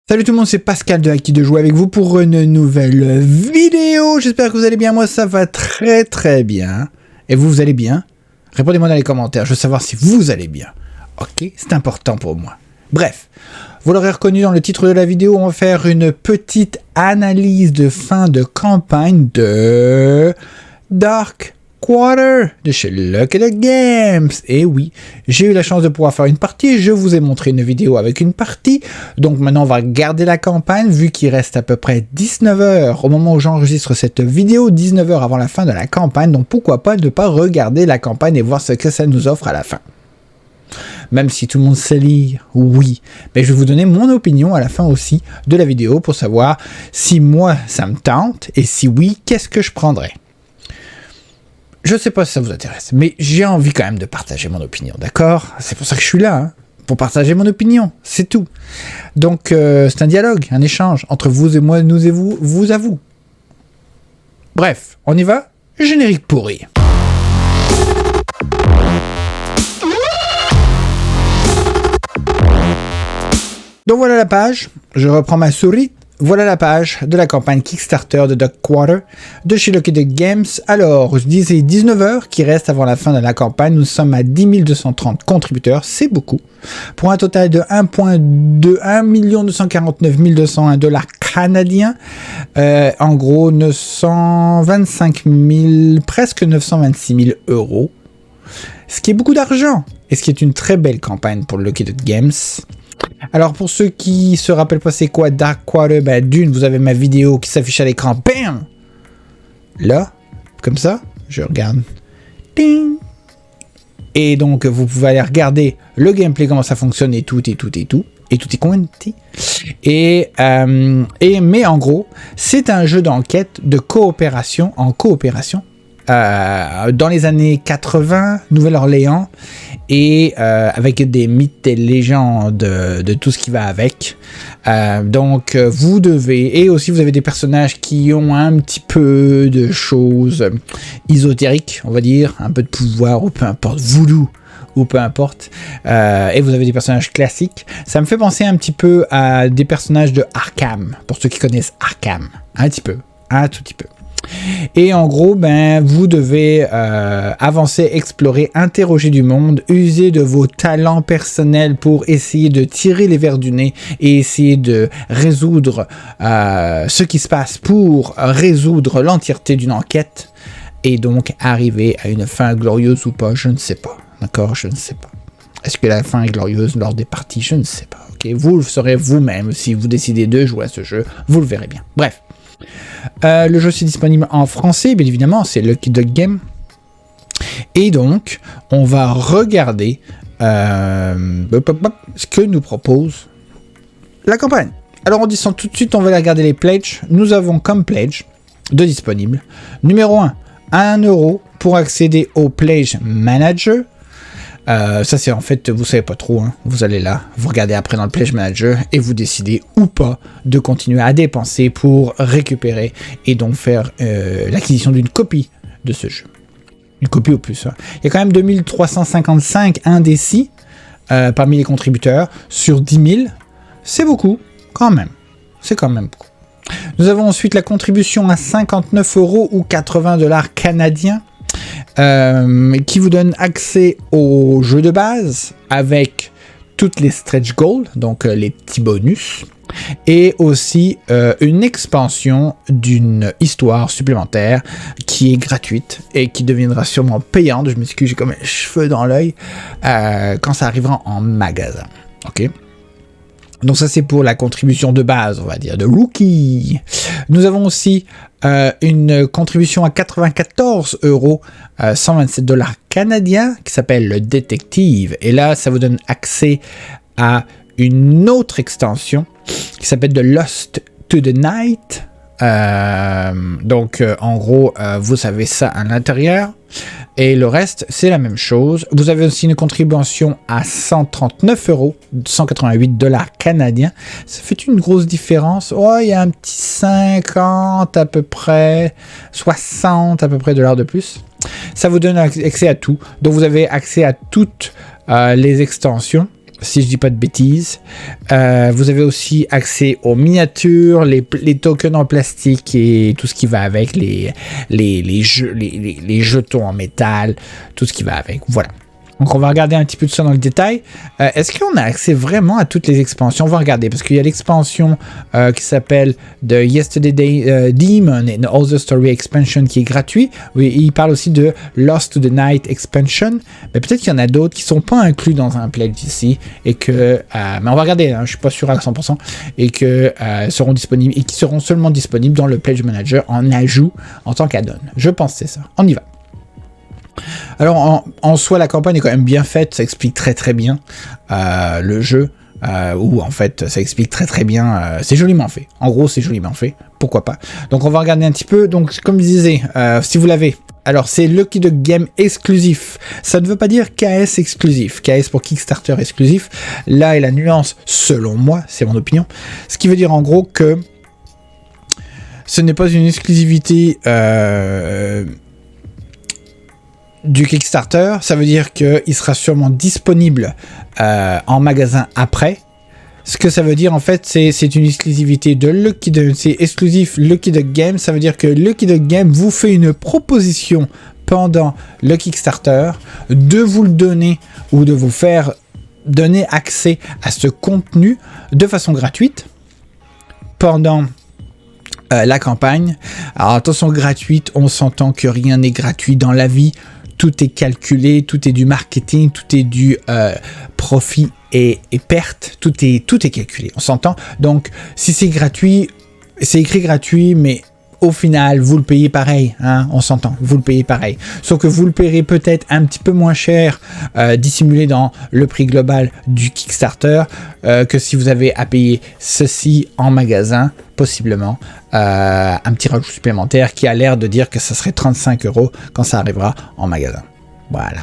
Salut tout le monde, c'est Pascal de Acquis de jouer avec vous pour une nouvelle vidéo. J'espère que vous allez bien, moi ça va très bien. Et vous, vous allez bien? Répondez-moi dans les commentaires, je veux savoir si vous allez bien. Ok, c'est important pour moi. Bref, vous l'aurez reconnu dans le titre de la vidéo, on va faire une petite analyse de fin de campagne de Dark Quarter de chez Lucky Duck Games. Et oui, j'ai eu la chance de pouvoir faire une partie, je vous ai montré une vidéo avec une partie, donc maintenant on va garder la campagne, vu qu'il reste à peu près 19 heures au moment où j'enregistre cette vidéo, 19 heures avant la fin de la campagne, donc pourquoi pas ne pas regarder la campagne et voir ce que ça nous offre à la fin. Même si tout le monde sait lire, oui, mais je vais vous donner mon opinion à la fin aussi de la vidéo pour savoir si moi ça me tente, et si oui, qu'est-ce que je prendrais. Je sais pas si ça vous intéresse, mais j'ai envie quand même de partager mon opinion, d'accord? C'est pour ça que je suis là, hein, pour partager mon opinion, c'est tout. Donc, c'est un dialogue, un échange entre vous et moi, nous et vous, vous à vous. Bref, on y va? Générique pourri. Donc voilà la page, je reprends ma souris. Voilà la page de la campagne Kickstarter de Dark Quarter de chez Lucky Duck Games. Alors, je disais 19 heures qui restent avant la fin de la campagne. Nous sommes à 10 230 contributeurs, c'est beaucoup. Pour un total de 1 249 201 $ canadiens. En gros, 925 000, presque 926 000 euros. Ce qui est beaucoup d'argent. Et ce qui est une très belle campagne pour Lucky Duck Games. Alors pour ceux qui se rappellent pas c'est quoi Dark Quarter, ben d'une, vous avez ma vidéo qui s'affiche à l'écran, bam, là, comme ça, je regarde, ding, et donc vous pouvez aller regarder le gameplay, comment ça fonctionne et tout est compté. Mais en gros, c'est un jeu d'enquête de coopération, dans les années 80, Nouvelle-Orléans, et avec des mythes et légendes de tout ce qui va avec. Donc vous devez, et aussi vous avez des personnages qui ont un petit peu de choses ésotériques, on va dire, un peu de pouvoir, ou peu importe, voodoo, ou peu importe, et vous avez des personnages classiques. Ça me fait penser un petit peu à des personnages de Arkham, pour ceux qui connaissent Arkham, un petit peu, un tout petit peu. Et en gros, ben, vous devez avancer, explorer, interroger du monde, user de vos talents personnels pour essayer de tirer les vers du nez et essayer de résoudre ce qui se passe pour résoudre l'entièreté d'une enquête et donc arriver à une fin glorieuse ou pas, je ne sais pas. D'accord, je ne sais pas. Est-ce que la fin est glorieuse lors des parties? Je ne sais pas. Ok, vous le saurez vous-même si vous décidez de jouer à ce jeu, vous le verrez bien. Bref. Le jeu c'est disponible en français, bien évidemment, c'est Lucky Duck Game. Et donc, on va regarder ce que nous propose la campagne. Alors, en disant tout de suite, on va regarder les pledges. Nous avons comme pledge de disponibles. Numéro 1, 1 € pour accéder au Pledge Manager. Ça c'est en fait, vous savez pas trop, hein. Vous allez là, vous regardez après dans le Pledge Manager et vous décidez ou pas de continuer à dépenser pour récupérer et donc faire l'acquisition d'une copie de ce jeu. Une copie au plus. Hein. Il y a quand même 2355 indécis parmi les contributeurs sur 10 000. C'est beaucoup, quand même. C'est quand même beaucoup. Nous avons ensuite la contribution à 59 € ou 80 $ canadiens. Qui vous donne accès au jeu de base avec toutes les stretch goals, donc les petits bonus, et aussi une expansion d'une histoire supplémentaire qui est gratuite et qui deviendra sûrement payante. Je m'excuse, j'ai comme un cheveu dans l'œil quand ça arrivera en magasin. Ok. Donc ça c'est pour la contribution de base, on va dire, de rookie. Nous avons aussi une contribution à 94 €, 127 $ canadiens, qui s'appelle le Détective. Et là, ça vous donne accès à une autre extension qui s'appelle The Lost to the Night. Donc en gros, vous savez ça à l'intérieur. Et le reste, c'est la même chose. Vous avez aussi une contribution à 139 €, 188 $ canadiens. Ça fait une grosse différence. Oh, il y a un petit 50 à peu près, 60 à peu près $ de plus. Ça vous donne accès à tout. Donc vous avez accès à toutes les extensions. si je dis pas de bêtises. Vous avez aussi accès aux miniatures, les tokens en plastique et tout ce qui va avec, les jetons en métal, tout ce qui va avec. Voilà. Donc on va regarder un petit peu de ça dans le détail. Est-ce qu'on a accès vraiment à toutes les expansions? On va regarder parce qu'il y a l'expansion qui s'appelle The Yesterday Demon and Other Story Expansion qui est gratuit. Oui, il parle aussi de Lost to the Night Expansion. Mais peut-être qu'il y en a d'autres qui ne sont pas inclus dans un pledge ici et que, mais on va regarder, hein, je ne suis pas sûr à 100%, et que seront disponibles et qui seront seulement disponibles dans le Pledge Manager en ajout en tant qu'add-on. Je pense que c'est ça. On y va. Alors en soi la campagne est quand même bien faite, ça explique très bien le jeu, ou en fait ça explique très bien, c'est joliment fait, en gros c'est joliment fait, pourquoi pas. Donc on va regarder un petit peu, donc comme je disais, si vous l'avez, alors c'est Lucky Duck Game exclusif, ça ne veut pas dire KS exclusif, KS pour Kickstarter exclusif, là est la nuance selon moi, c'est mon opinion, ce qui veut dire en gros que ce n'est pas une exclusivité du Kickstarter, ça veut dire qu'il sera sûrement disponible en magasin après. Ce que ça veut dire en fait, c'est une exclusivité de Lucky Duck, c'est exclusif Lucky Duck Game, ça veut dire que Lucky Duck Game vous fait une proposition pendant le Kickstarter de vous le donner ou de vous faire donner accès à ce contenu de façon gratuite pendant la campagne. Alors attention, gratuite, on s'entend que rien n'est gratuit dans la vie. Tout est calculé, tout est du marketing, tout est du profit et perte, tout est calculé, on s'entend. Donc, si c'est gratuit, c'est écrit gratuit, mais au final, vous le payez pareil, hein, on s'entend, vous le payez pareil. Sauf que vous le payerez peut-être un petit peu moins cher, dissimulé dans le prix global du Kickstarter, que si vous avez à payer ceci en magasin, possiblement, un petit rajout supplémentaire qui a l'air de dire que ça serait 35 € quand ça arrivera en magasin. Voilà.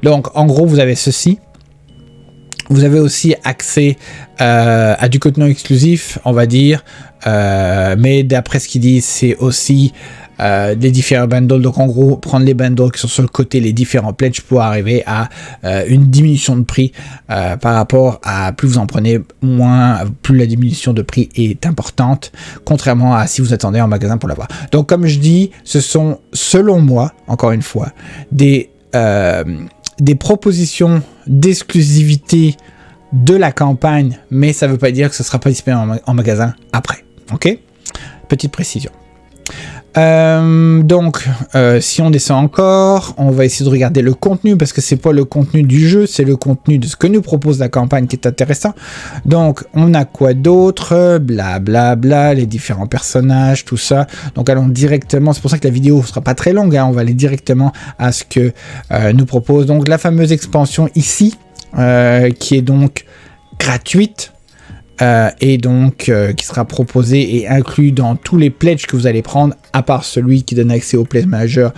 Donc, en gros, vous avez ceci. Vous avez aussi accès à du contenu exclusif, on va dire, mais d'après ce qu'ils disent, c'est aussi des différents bundles. Donc en gros, prendre les bundles qui sont sur le côté, les différents pledges pour arriver à une diminution de prix par rapport à plus vous en prenez, moins, plus la diminution de prix est importante, contrairement à si vous attendez en magasin pour l'avoir. Donc comme je dis, ce sont, selon moi, encore une fois, des propositions d'exclusivité de la campagne, mais ça ne veut pas dire que ce ne sera pas disponible en magasin après. Ok ? Petite précision. Donc, si on descend encore, on va essayer de regarder le contenu, parce que c'est pas le contenu du jeu, c'est le contenu de ce que nous propose la campagne qui est intéressant. Donc, on a quoi d'autre? Blablabla, les différents personnages, tout ça. Donc, allons directement, c'est pour ça que la vidéo ne sera pas très longue, hein, on va aller directement à ce que nous propose. Donc, la fameuse expansion ici, qui est donc gratuite, et donc qui sera proposé et inclus dans tous les pledges que vous allez prendre, à part celui qui donne accès au Pledge Manager,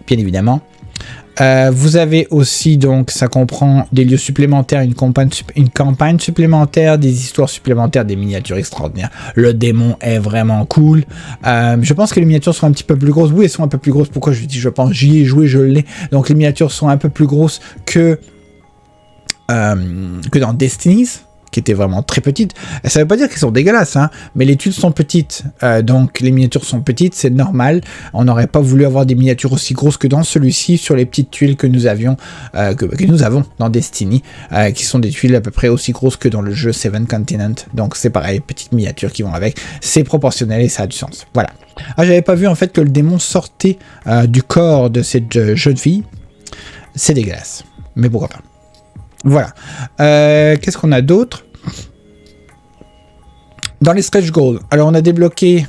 bien évidemment. Vous avez aussi, donc ça comprend des lieux supplémentaires, une campagne supplémentaire, des histoires supplémentaires, des miniatures extraordinaires. Le démon est vraiment cool. Je pense que les miniatures sont un petit peu plus grosses. Oui, elles sont un peu plus grosses. Pourquoi je dis je pense? J'y ai joué, je l'ai. Donc les miniatures sont un peu plus grosses que dans Destinies, qui était vraiment très petite. Ça veut pas dire qu'elles sont dégueulasses, hein, mais les tuiles sont petites, donc les miniatures sont petites, c'est normal. On n'aurait pas voulu avoir des miniatures aussi grosses que dans celui-ci, sur les petites tuiles que nous avions, que nous avons dans Destiny, qui sont des tuiles à peu près aussi grosses que dans le jeu Seven Continent. Donc c'est pareil, petites miniatures qui vont avec, c'est proportionnel et ça a du sens. Voilà. Ah, j'avais pas vu en fait que le démon sortait du corps de cette jeune fille. C'est dégueulasse, mais pourquoi pas. Voilà. Qu'est-ce qu'on a d'autre? Dans les stretch goals, alors on a débloqué,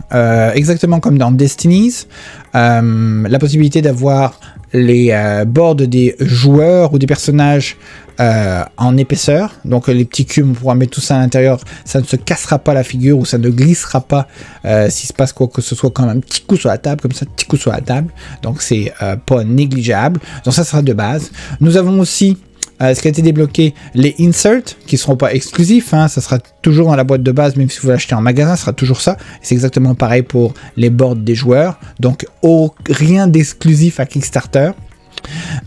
exactement comme dans Destinies, la possibilité d'avoir les boards des joueurs ou des personnages en épaisseur. Donc les petits cubes, on pourra mettre tout ça à l'intérieur, ça ne se cassera pas la figure ou ça ne glissera pas s'il se passe quoi que ce soit, comme un petit coup sur la table, comme ça, petit coup sur la table. Donc c'est pas négligeable. Donc ça sera de base. Nous avons aussi ce qui a été débloqué, les inserts, qui ne seront pas exclusifs, hein, ça sera toujours dans la boîte de base, même si vous l'achetez en magasin, ça sera toujours ça. C'est exactement pareil pour les boards des joueurs, donc rien d'exclusif à Kickstarter.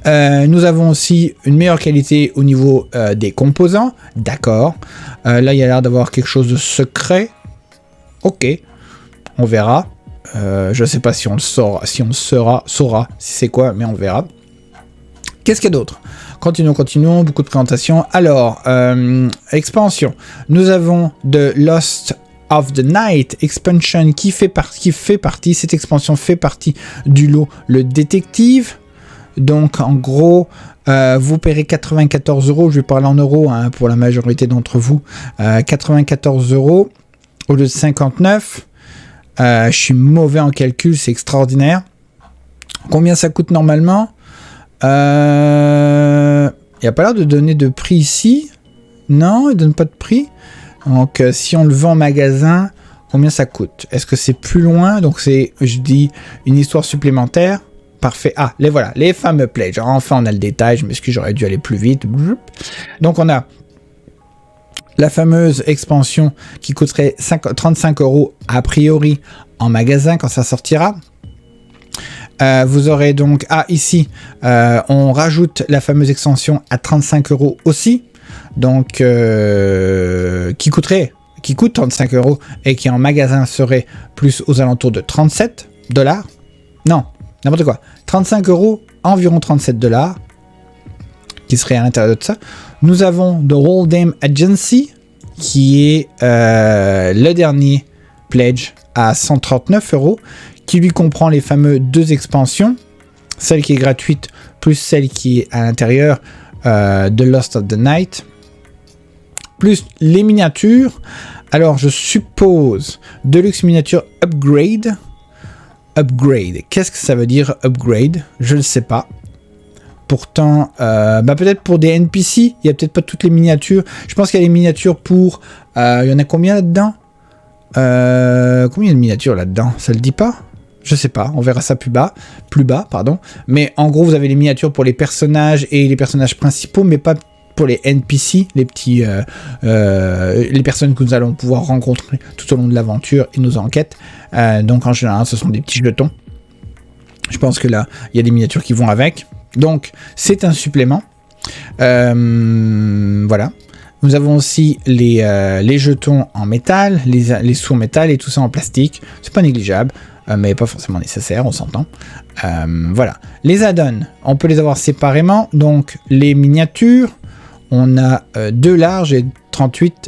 Nous avons aussi une meilleure qualité au niveau des composants. D'accord. Là, il y a l'air d'avoir quelque chose de secret. Ok. On verra. Je ne sais pas si on le saura, saura si c'est quoi, mais on verra. Qu'est-ce qu'il y a d'autre? Continuons. Beaucoup de présentations. Alors, expansion. Nous avons The Lost of the Night expansion qui fait partie. Cette expansion fait partie du lot Le Détective. Donc en gros, vous paierez 94 €, je vais parler en euros hein, pour la majorité d'entre vous, 94 € au lieu de 59. Je suis mauvais en calcul, c'est extraordinaire. Combien ça coûte normalement? Il n'y a pas l'air de donner de prix ici. Non, il ne donne pas de prix. Donc si on le vend en magasin, combien ça coûte? Est-ce que c'est plus loin? Donc c'est, je dis, une histoire supplémentaire. Parfait. Ah, voilà, les fameux pledges. Enfin, on a le détail. Je m'excuse, j'aurais dû aller plus vite. Donc, on a la fameuse expansion qui coûterait 35 € a priori en magasin quand ça sortira. Vous aurez donc... Ah, ici, on rajoute la fameuse extension à 35 € aussi. Donc, qui coûte 35 € et qui en magasin serait plus aux alentours de 37 $. Non. N'importe quoi. 35 €, environ 37 $, qui serait à l'intérieur de ça. Nous avons The Hold'em Agency, qui est le dernier pledge à 139 €, qui lui comprend les fameux 2 expansions, celle qui est gratuite, plus celle qui est à l'intérieur de Lost of the Night, plus les miniatures. Alors, je suppose Deluxe Miniature Upgrade. Upgrade. Qu'est-ce que ça veut dire upgrade? Je ne sais pas. Pourtant, peut-être pour des NPC, il n'y a peut-être pas toutes les miniatures. Je pense qu'il y a les miniatures pour... il y en a combien là-dedans? Combien de miniatures là-dedans? Ça le dit pas? Je sais pas, on verra ça plus bas, pardon. Mais en gros, vous avez les miniatures pour les personnages et les personnages principaux, mais pas pour les NPC, les petits, les personnes que nous allons pouvoir rencontrer tout au long de l'aventure et nos enquêtes. Donc en général, ce sont des petits jetons. Je pense que là, il y a des miniatures qui vont avec. Donc c'est un supplément. Voilà. Nous avons aussi les jetons en métal, les sous en métal et tout ça en plastique. C'est pas négligeable, mais pas forcément nécessaire, on s'entend. Voilà. Les add-ons, on peut les avoir séparément. Donc les miniatures. On a 2 larges et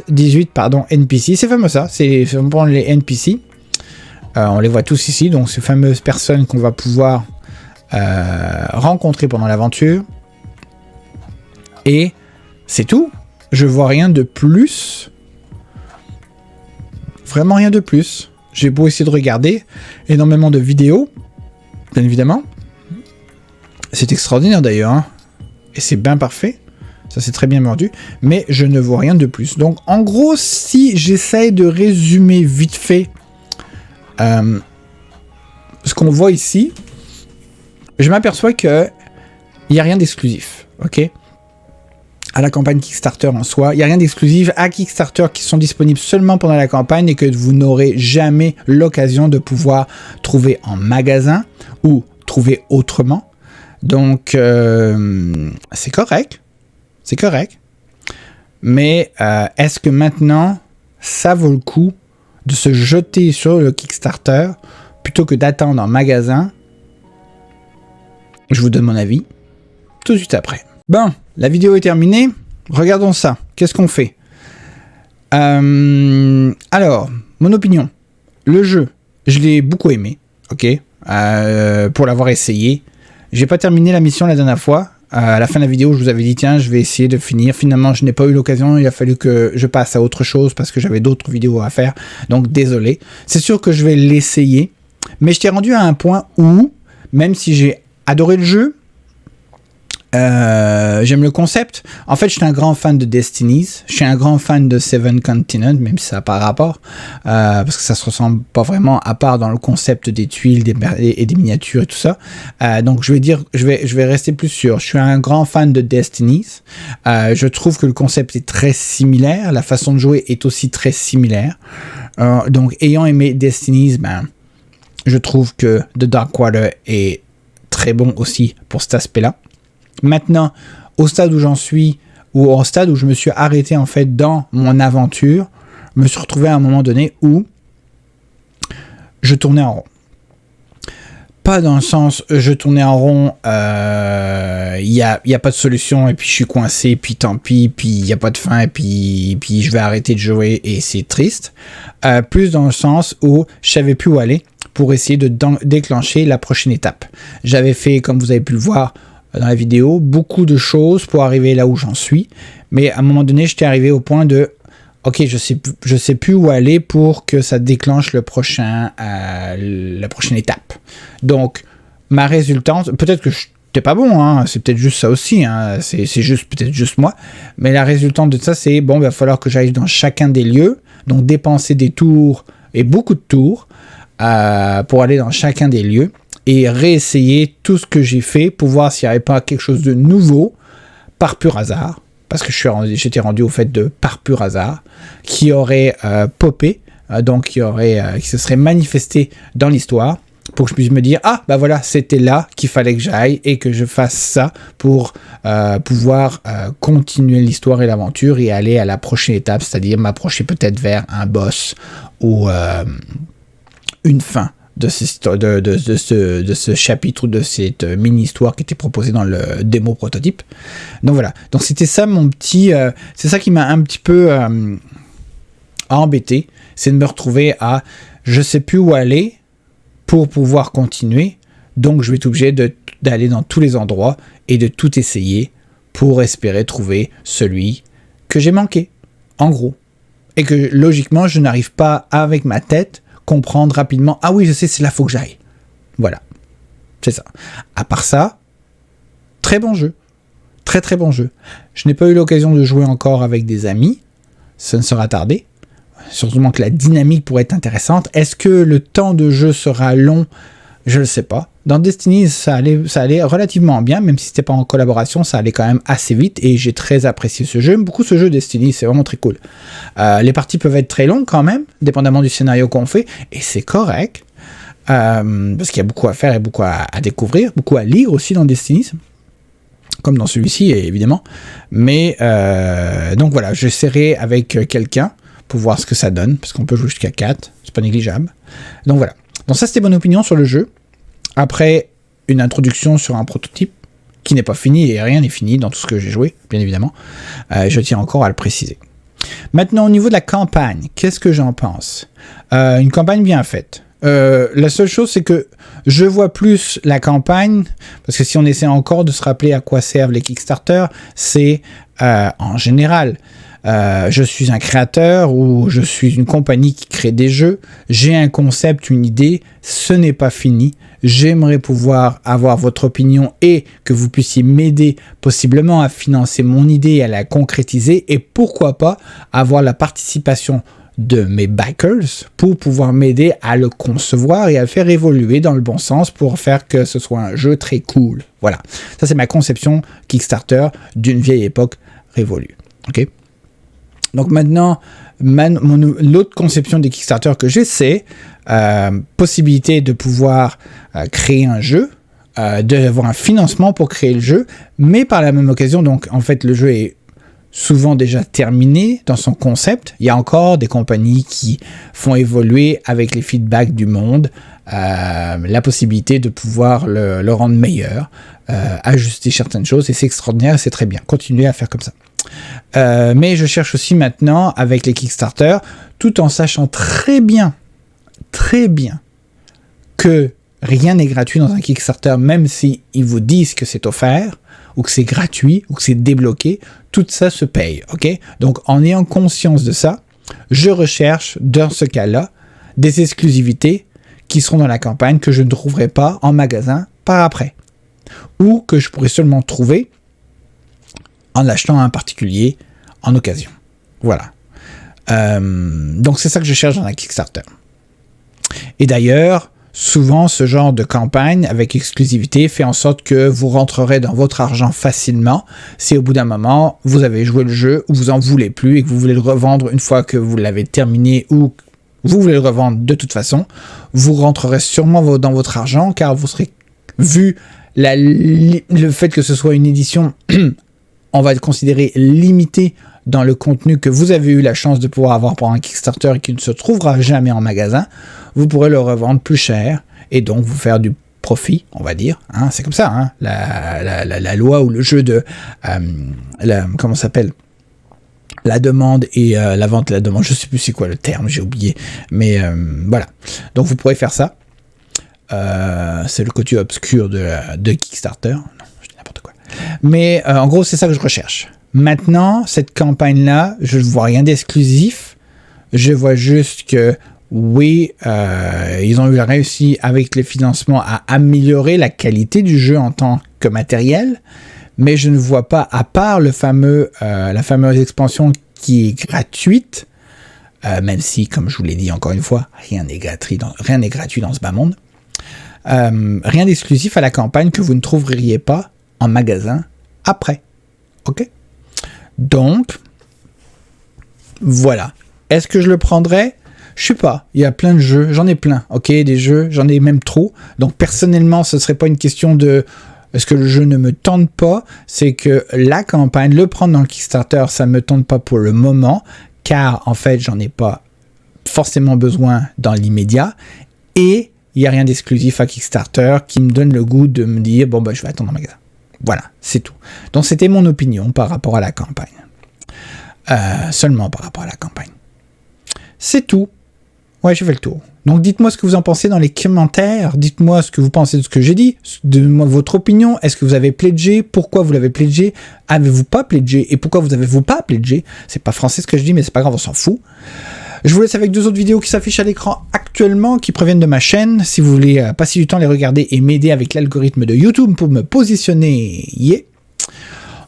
18 NPC. C'est fameux ça, c'est pour les NPC. On les voit tous ici, donc ces fameuses personnes qu'on va pouvoir rencontrer pendant l'aventure. Et c'est tout. Je vois rien de plus. Vraiment rien de plus. J'ai beau essayer de regarder énormément de vidéos, bien évidemment. C'est extraordinaire d'ailleurs, hein. Et c'est bien parfait. Ça c'est très bien mordu, mais je ne vois rien de plus. Donc en gros, si j'essaye de résumer vite fait ce qu'on voit ici, je m'aperçois que il n'y a rien d'exclusif, ok? À la campagne Kickstarter en soi, il n'y a rien d'exclusif à Kickstarter qui sont disponibles seulement pendant la campagne et que vous n'aurez jamais l'occasion de pouvoir trouver en magasin ou trouver autrement. Donc c'est correct. C'est correct. Mais est-ce que maintenant, ça vaut le coup de se jeter sur le Kickstarter plutôt que d'attendre en magasin? Je vous donne mon avis tout de suite après. Bon, la vidéo est terminée. Regardons ça. Qu'est-ce qu'on fait? Alors, mon opinion. Le jeu, je l'ai beaucoup aimé. Ok. Pour l'avoir essayé. J'ai pas terminé la mission la dernière fois. À la fin de la vidéo, je vous avais dit, tiens, je vais essayer de finir. Finalement, je n'ai pas eu l'occasion. Il a fallu que je passe à autre chose parce que j'avais d'autres vidéos à faire. Donc, désolé. C'est sûr que je vais l'essayer. Mais je t'ai rendu à un point où, même si j'ai adoré le jeu, j'aime le concept. En fait, je suis un grand fan de Destinies. Je suis un grand fan de Seven Continents, même si ça n'a pas rapport. Parce que ça se ressemble pas vraiment, à part dans le concept des tuiles et des miniatures et tout ça. Donc, je vais rester plus sûr. Je suis un grand fan de Destinies. Je trouve que le concept est très similaire. La façon de jouer est aussi très similaire. Donc, ayant aimé Destinies, je trouve que The Dark Water est très bon aussi pour cet aspect-là. Maintenant, au stade où j'en suis, ou au stade où je me suis arrêté en fait dans mon aventure, je me suis retrouvé à un moment donné où je tournais en rond. Pas dans le sens je tournais en rond, y a pas de solution et puis je suis coincé, puis tant pis, puis il n'y a pas de fin et puis je vais arrêter de jouer et c'est triste. Plus dans le sens où je savais plus où aller pour essayer de déclencher la prochaine étape. J'avais fait, comme vous avez pu le voir dans la vidéo, beaucoup de choses pour arriver là où j'en suis, mais à un moment donné j'étais arrivé au point de ok, je sais plus où aller pour que ça déclenche la prochaine étape. Donc, ma résultante, peut-être que j'étais pas bon, hein, c'est peut-être juste ça aussi, hein, c'est peut-être juste moi, mais la résultante de ça, c'est bon, il va falloir que j'aille dans chacun des lieux, donc dépenser des tours et beaucoup de tours pour aller dans chacun des lieux et réessayer tout ce que j'ai fait pour voir s'il n'y avait pas quelque chose de nouveau par pur hasard. Parce que j'étais rendu au fait de par pur hasard, qui aurait popé, donc qui se serait manifesté dans l'histoire, pour que je puisse me dire, ah, bah voilà, c'était là qu'il fallait que j'aille et que je fasse ça pour pouvoir continuer l'histoire et l'aventure et aller à la prochaine étape, c'est-à-dire m'approcher peut-être vers un boss ou une fin de ce chapitre ou de cette mini-histoire qui était proposée dans le démo prototype. Donc voilà, donc c'était ça mon petit... c'est ça qui m'a un petit peu embêté, c'est de me retrouver à je sais plus où aller pour pouvoir continuer, donc je vais être obligé d'aller dans tous les endroits et de tout essayer pour espérer trouver celui que j'ai manqué, en gros. Et que logiquement, je n'arrive pas avec ma tête comprendre rapidement, ah oui, je sais, c'est là, faut que j'aille. Voilà, c'est ça. À part ça, très bon jeu. Très très bon jeu. Je n'ai pas eu l'occasion de jouer encore avec des amis, ça ne sera tardé. Surtout que la dynamique pourrait être intéressante. Est-ce que le temps de jeu sera long? Je ne le sais pas. Dans Destiny, ça allait relativement bien, même si c'était pas en collaboration, ça allait quand même assez vite et j'ai très apprécié ce jeu. J'aime beaucoup ce jeu Destiny, c'est vraiment très cool. Les parties peuvent être très longues quand même, dépendamment du scénario qu'on fait, et c'est correct, parce qu'il y a beaucoup à faire et beaucoup à découvrir, beaucoup à lire aussi dans Destiny, comme dans celui-ci évidemment. Mais donc voilà, j'essaierai avec quelqu'un pour voir ce que ça donne, parce qu'on peut jouer jusqu'à 4, c'est pas négligeable. Donc voilà. Donc ça c'était mon opinion sur le jeu. Après, une introduction sur un prototype qui n'est pas fini, et rien n'est fini dans tout ce que j'ai joué, bien évidemment. Je tiens encore à le préciser. Maintenant, au niveau de la campagne, qu'est-ce que j'en pense? Une campagne bien faite. La seule chose, c'est que je vois plus la campagne, parce que si on essaie encore de se rappeler à quoi servent les Kickstarter, c'est en général... je suis un créateur ou je suis une compagnie qui crée des jeux, j'ai un concept, une idée, ce n'est pas fini, j'aimerais pouvoir avoir votre opinion et que vous puissiez m'aider possiblement à financer mon idée et à la concrétiser et pourquoi pas avoir la participation de mes backers pour pouvoir m'aider à le concevoir et à le faire évoluer dans le bon sens pour faire que ce soit un jeu très cool. Voilà, ça c'est ma conception Kickstarter d'une vieille époque révolue. Ok. Donc maintenant, l'autre conception des Kickstarter que j'ai, c'est possibilité de pouvoir créer un jeu, d'avoir un financement pour créer le jeu, mais par la même occasion, donc en fait le jeu est souvent déjà terminé dans son concept. Il y a encore des compagnies qui font évoluer avec les feedbacks du monde la possibilité de pouvoir le rendre meilleur, ajuster certaines choses, et c'est extraordinaire, c'est très bien. Continuez à faire comme ça. Mais je cherche aussi maintenant avec les Kickstarter, tout en sachant très bien que rien n'est gratuit dans un Kickstarter, même si ils vous disent que c'est offert ou que c'est gratuit ou que c'est débloqué, tout ça se paye, ok? Donc en ayant conscience de ça, je recherche dans ce cas-là des exclusivités qui seront dans la campagne que je ne trouverai pas en magasin par après, ou que je pourrais seulement trouver en l'achetant à un particulier en occasion. Voilà. Donc c'est ça que je cherche dans la Kickstarter. Et d'ailleurs, souvent ce genre de campagne avec exclusivité fait en sorte que vous rentrerez dans votre argent facilement si au bout d'un moment vous avez joué le jeu ou vous en voulez plus et que vous voulez le revendre une fois que vous l'avez terminé ou vous voulez le revendre de toute façon, vous rentrerez sûrement dans votre argent car vous serez vu le fait que ce soit une édition, on va le considérer limitée dans le contenu que vous avez eu la chance de pouvoir avoir pour un Kickstarter et qui ne se trouvera jamais en magasin, vous pourrez le revendre plus cher et donc vous faire du profit, on va dire. Hein, c'est comme ça, hein, la loi ou le jeu de... comment ça s'appelle ? La demande et la vente et la demande. Je ne sais plus c'est quoi le terme, j'ai oublié. Mais voilà. Donc vous pourrez faire ça. C'est le côté obscur de Kickstarter. Non, je dis n'importe quoi. Mais en gros, c'est ça que je recherche. Maintenant, cette campagne-là, je ne vois rien d'exclusif. Je vois juste que, oui, ils ont réussi avec les financements à améliorer la qualité du jeu en tant que matériel. Mais je ne vois pas, à part la fameuse expansion qui est gratuite, même si, comme je vous l'ai dit encore une fois, rien n'est gratuit dans ce bas monde. Rien d'exclusif à la campagne que vous ne trouveriez pas en magasin après. Ok ? Donc, voilà. Est-ce que je le prendrais ? Je sais pas. Il y a plein de jeux. J'en ai plein. Ok, des jeux. J'en ai même trop. Donc, personnellement, ce serait pas une question de est-ce que le jeu ne me tente pas ? C'est que la campagne, le prendre dans le Kickstarter, ça me tente pas pour le moment, car en fait, j'en ai pas forcément besoin dans l'immédiat. Et il n'y a rien d'exclusif à Kickstarter qui me donne le goût de me dire bon, bah, je vais attendre en magasin. Voilà, c'est tout. Donc, c'était mon opinion par rapport à la campagne. Seulement par rapport à la campagne. C'est tout. Ouais, j'ai fait le tour. Donc, dites-moi ce que vous en pensez dans les commentaires. Dites-moi ce que vous pensez de ce que j'ai dit. Donnez-moi votre opinion. Est-ce que vous avez pledgé ? Pourquoi vous l'avez pledgé ? Avez-vous pas pledgé ? Et pourquoi vous avez-vous pas pledgé ? C'est pas français ce que je dis, mais c'est pas grave, on s'en fout. Je vous laisse avec 2 autres vidéos qui s'affichent à l'écran actuellement, qui proviennent de ma chaîne. Si vous voulez passer du temps à les regarder et m'aider avec l'algorithme de YouTube pour me positionner,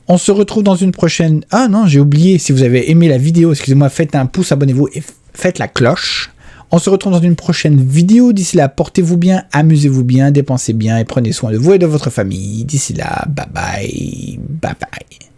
On se retrouve dans une prochaine... Ah non, j'ai oublié, si vous avez aimé la vidéo, excusez-moi, faites un pouce, abonnez-vous et faites la cloche. On se retrouve dans une prochaine vidéo. D'ici là, portez-vous bien, amusez-vous bien, dépensez bien et prenez soin de vous et de votre famille. D'ici là, bye bye, bye bye.